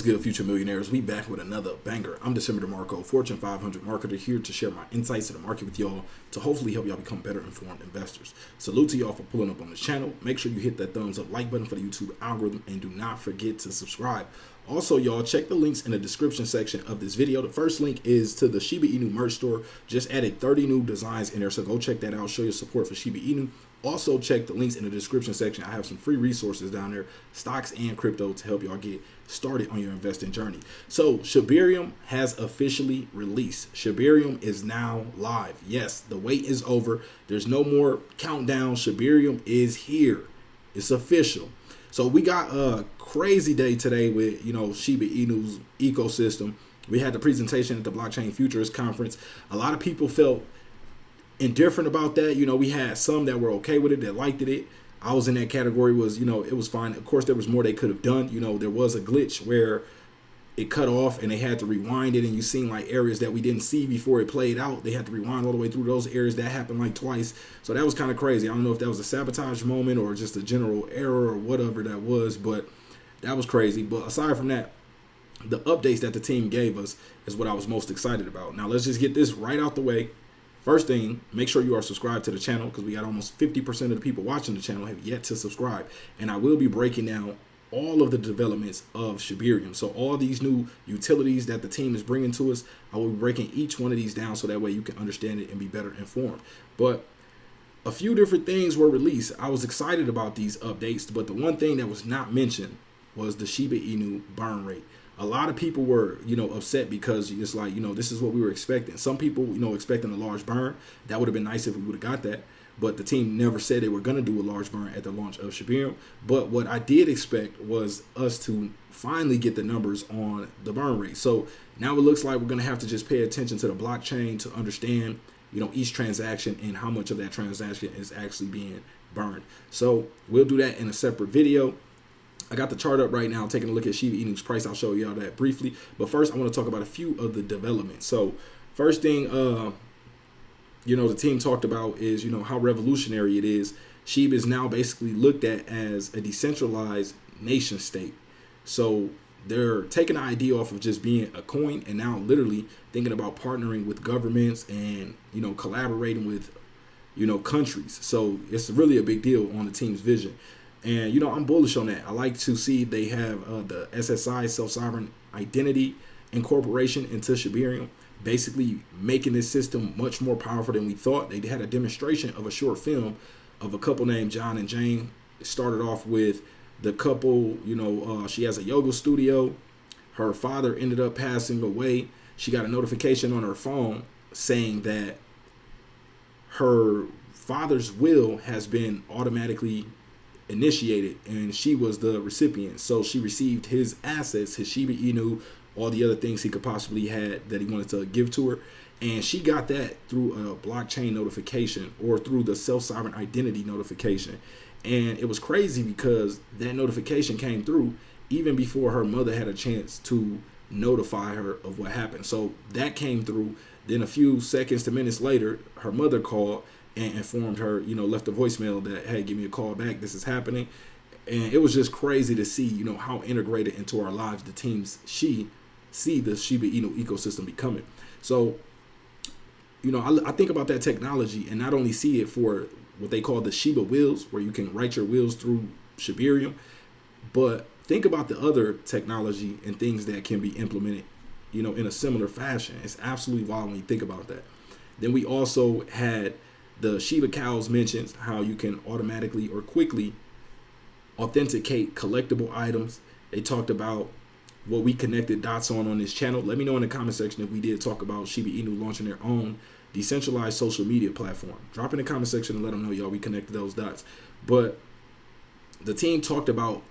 What's good, future millionaires? We back with another banger. I'm DecemberDeMarco, Fortune 500 marketer, here to share my insights to the market with y'all to hopefully help y'all become better informed investors. Salute to y'all for pulling up on this channel. Make sure you hit that thumbs up like button for the YouTube algorithm and do not forget to subscribe. Also, y'all, check the links in the description section of this video. The first link is to the Shiba Inu merch store. Just added 30 new designs in there, so go check that out. Show your support for Shiba Inu. Also, check the links in the description section. I have some free resources down there, stocks and crypto, to help y'all get started on your investing journey. So, shibarium has officially released. shibarium is now live. Yes, the wait is over. There's no more countdown. shibarium is here. It's official. So we got a crazy day today with, Shiba Inu's ecosystem. We had the presentation at the Blockchain Futures Conference. A lot of people felt indifferent about that. We had some that were okay with it, that liked it. I was in that category, it was fine. Of course, there was more they could have done. There was a glitch where it cut off and they had to rewind it, and you seen like areas that we didn't see before it played out. They had to rewind all the way through those areas. That happened like twice. So that was kind of crazy. I don't know if that was a sabotage moment or just a general error or whatever that was, but that was crazy. But aside from that, the updates that the team gave us is what I was most excited about. Now let's just get this right out the way. First thing, make sure you are subscribed to the channel, because we got almost 50% of the people watching the channel have yet to subscribe. And I will be breaking down all of the developments of shibarium. So all these new utilities that the team is bringing to us, I will be breaking each one of these down so that way you can understand it and be better informed. But a few different things were released. I was excited about these updates, but the one thing that was not mentioned was the Shiba Inu burn rate. A lot of people were, upset because it's like, this is what we were expecting. Some people, expecting a large burn. That would have been nice if we would have got that. But the team never said they were going to do a large burn at the launch of shibarium. But what I did expect was us to finally get the numbers on the burn rate. So now it looks like we're going to have to just pay attention to the blockchain to understand, each transaction and how much of that transaction is actually being burned. So we'll do that in a separate video. I got the chart up right now, taking a look at Shiba Inu's price. I'll show y'all that briefly. But first, I want to talk about a few of the developments. So first thing, the team talked about is, how revolutionary it is. SHIB is now basically looked at as a decentralized nation state. So they're taking the idea off of just being a coin and now literally thinking about partnering with governments and, collaborating with, countries. So it's really a big deal on the team's vision. And, I'm bullish on that. I like to see they have the SSI, self-sovereign identity incorporation into shibarium, basically making this system much more powerful than we thought. They had a demonstration of a short film of a couple named John and Jane. It started off with the couple, she has a yoga studio. Her father ended up passing away. She got a notification on her phone saying that her father's will has been automatically initiated and she was the recipient. So she received his assets, his Shiba Inu, all the other things he could possibly had that he wanted to give to her. And she got that through a blockchain notification or through the self-sovereign identity notification. And it was crazy because that notification came through even before her mother had a chance to notify her of what happened. So that came through. Then a few seconds to minutes later, her mother called and informed her, left a voicemail that, hey, give me a call back. This is happening. And it was just crazy to see, how integrated into our lives the teams see the Shiba Inu ecosystem becoming. So, I think about that technology and not only see it for what they call the Shiba wheels, where you can write your wheels through shibarium, but think about the other technology and things that can be implemented, in a similar fashion. It's absolutely wild when you think about that. Then we also had the Shiba cows mentions how you can automatically or quickly authenticate collectible items. They talked about what we connected dots on this channel. Let me know in the comment section if we did talk about Shiba Inu launching their own decentralized social media platform. Drop in the comment section and let them know, y'all, we connected those dots. But the team talked about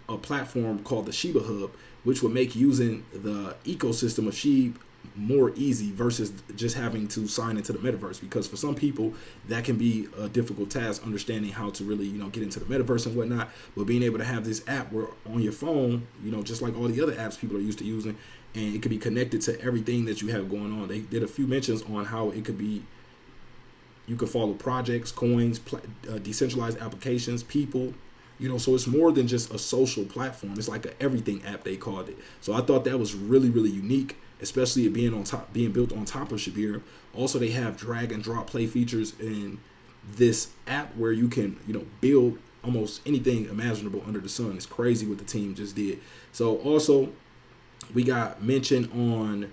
a platform called the Shiba Hub, which would make using the ecosystem of SHIB more easy versus just having to sign into the metaverse, because for some people that can be a difficult task, understanding how to really get into the metaverse and whatnot. But being able to have this app where on your phone, just like all the other apps people are used to using, and it could be connected to everything that you have going on. They did a few mentions on how it could be, you could follow projects, coins, decentralized applications, people, So it's more than just a social platform. It's like a everything app, they called it. So I thought that was really, really unique, especially it being built on top of Shibarium. Also, they have drag and drop play features in this app where you can, build almost anything imaginable under the sun. It's crazy what the team just did. So also, we got mention on,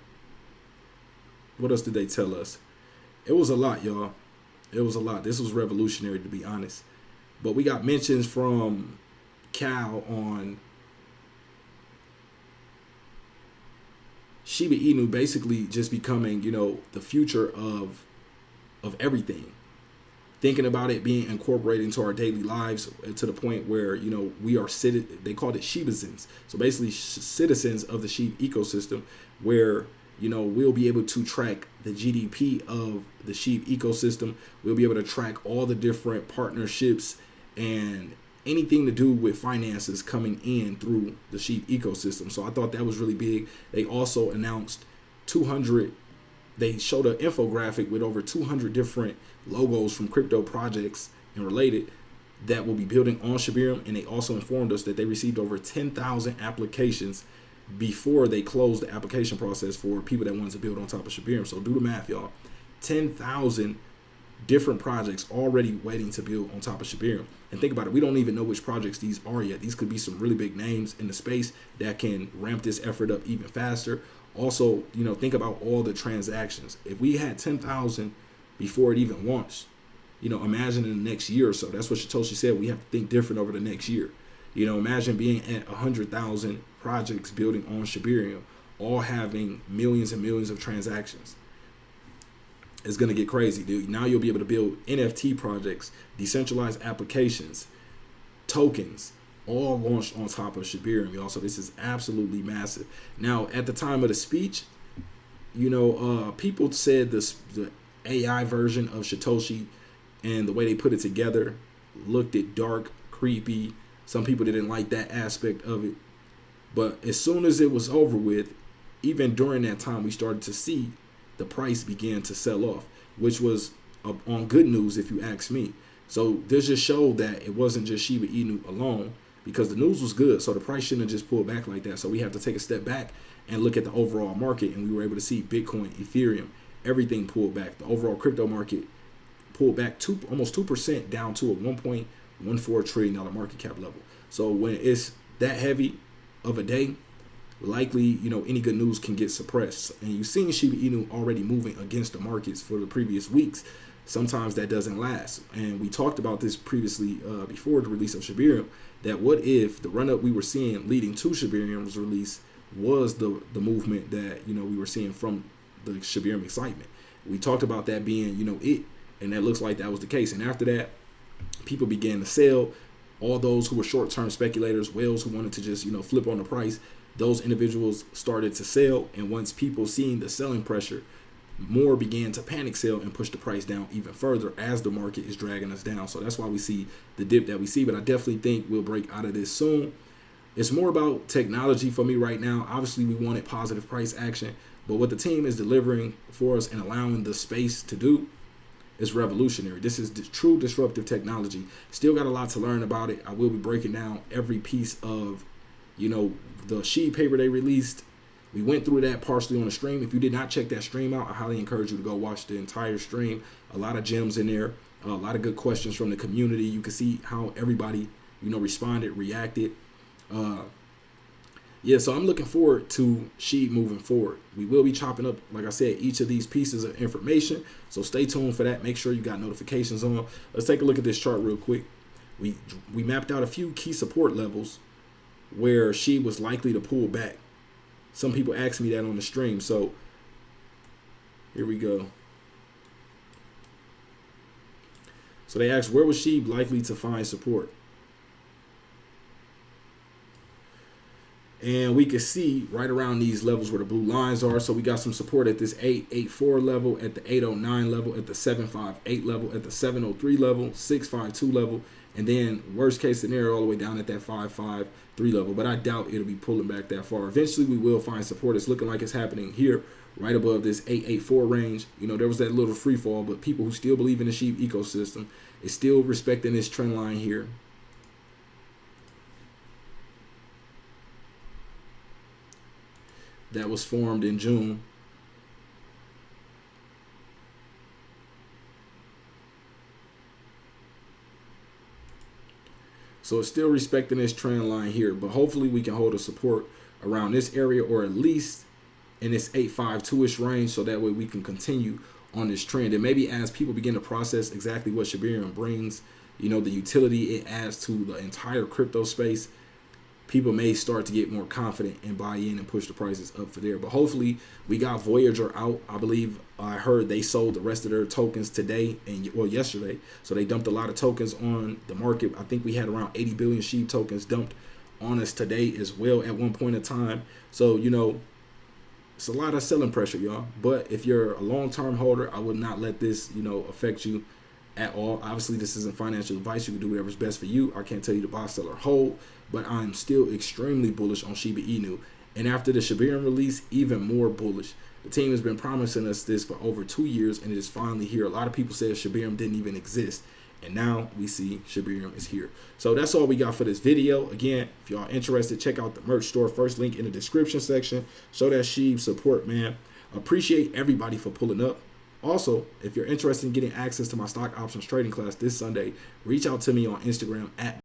what else did they tell us? It was a lot, y'all. It was a lot. This was revolutionary, to be honest. But we got mentions from Cal on Shiba Inu basically just becoming, the future of everything. Thinking about it being incorporated into our daily lives to the point where, we are they called it citizens. So basically citizens of the SHIB ecosystem, where, we'll be able to track the GDP of the SHIB ecosystem. We'll be able to track all the different partnerships and anything to do with finances coming in through the SHIB ecosystem. So I thought that was really big. They also announced they showed an infographic with over 200 different logos from crypto projects and related that will be building on Shibarium. And they also informed us that they received over 10,000 applications before they closed the application process for people that wanted to build on top of Shibarium. So do the math, y'all. 10,000 different projects already waiting to build on top of Shibarium. And think about it, we don't even know which projects these are yet. These could be some really big names in the space that can ramp this effort up even faster. Also, think about all the transactions. If we had 10,000 before it even launched, imagine in the next year or so. That's what Satoshi said. We have to think different over the next year. Imagine being at 100,000 projects building on Shibarium, all having millions and millions of transactions. It's going to get crazy, dude. Now you'll be able to build NFT projects, decentralized applications, tokens, all launched on top of Shibarium, y'all. So this is absolutely massive. Now, at the time of the speech, people said the AI version of Satoshi and the way they put it together looked it dark, creepy. Some people didn't like that aspect of it. But as soon as it was over with, even during that time, we started to see the price began to sell off, which was on good news, if you ask me. So this just showed that it wasn't just Shiba Inu alone, because the news was good. So the price shouldn't have just pulled back like that. So we have to take a step back and look at the overall market. And we were able to see Bitcoin, Ethereum, everything pulled back. The overall crypto market pulled back almost 2% down to a $1.14 trillion market cap level. So when it's that heavy of a day, likely, any good news can get suppressed. And you've seen Shiba Inu already moving against the markets for the previous weeks. Sometimes that doesn't last. And we talked about this previously before the release of Shibarium, that what if the run-up we were seeing leading to Shibarium's release was the movement that, we were seeing from the Shibarium excitement. We talked about that being, it, and that looks like that was the case. And after that, people began to sell. All those who were short-term speculators, whales who wanted to just, flip on the price, those individuals started to sell. And once people seeing the selling pressure, more began to panic sell and push the price down even further as the market is dragging us down. So that's why we see the dip that we see. But I definitely think we'll break out of this soon. It's more about technology for me right now. Obviously, we wanted positive price action, but what the team is delivering for us and allowing the space to do is revolutionary. This is true disruptive technology. Still got a lot to learn about it. I will be breaking down every piece of, the SHIB paper they released. We went through that partially on the stream. If you did not check that stream out, I highly encourage you to go watch the entire stream. A lot of gems in there, a lot of good questions from the community. You can see how everybody, responded, reacted. So I'm looking forward to SHIB moving forward. We will be chopping up, like I said, each of these pieces of information. So stay tuned for that. Make sure you got notifications on. Let's take a look at this chart real quick. We mapped out a few key support levels where SHIB was likely to pull back. Some people asked me that on the stream. So here we go. So they asked, where was SHIB likely to find support? And we can see right around these levels where the blue lines are. So we got some support at this 884 level, at the 809 level, at the 758 level, at the 703 level, 652 level, and then worst case scenario all the way down at that 553 level. But I doubt it'll be pulling back that far. Eventually we will find support. It's looking like it's happening here right above this 884 range. There was that little free fall, but people who still believe in the SHIB ecosystem is still respecting this trend line here. that was formed in June. So it's still respecting this trend line here, but hopefully we can hold a support around this area, or at least in this 852-ish range, so that way we can continue on this trend. And maybe as people begin to process exactly what Shibarium brings, you know, the utility it adds to the entire crypto space, people may start to get more confident and buy in and push the prices up for there. But hopefully we got Voyager out. I believe I heard they sold the rest of their tokens today and yesterday. So they dumped a lot of tokens on the market. I think we had around 80 billion SHIB tokens dumped on us today as well at one point in time. So, you know, it's a lot of selling pressure, y'all. But if you're a long-term holder, I would not let this, you know, affect you at all. Obviously, this isn't financial advice. You can do whatever's best for you. I can't tell you to buy, sell, or hold, but I'm still extremely bullish on Shiba Inu. And after the Shibarium release, even more bullish. The team has been promising us this for over 2 years, and it is finally here. A lot of people said Shibarium didn't even exist, and now we see Shibarium is here. So that's all we got for this video. Again, if y'all interested, check out the merch store. First link in the description section. Show that SHIB support, man. Appreciate everybody for pulling up. Also, if you're interested in getting access to my stock options trading class this Sunday, reach out to me on Instagram at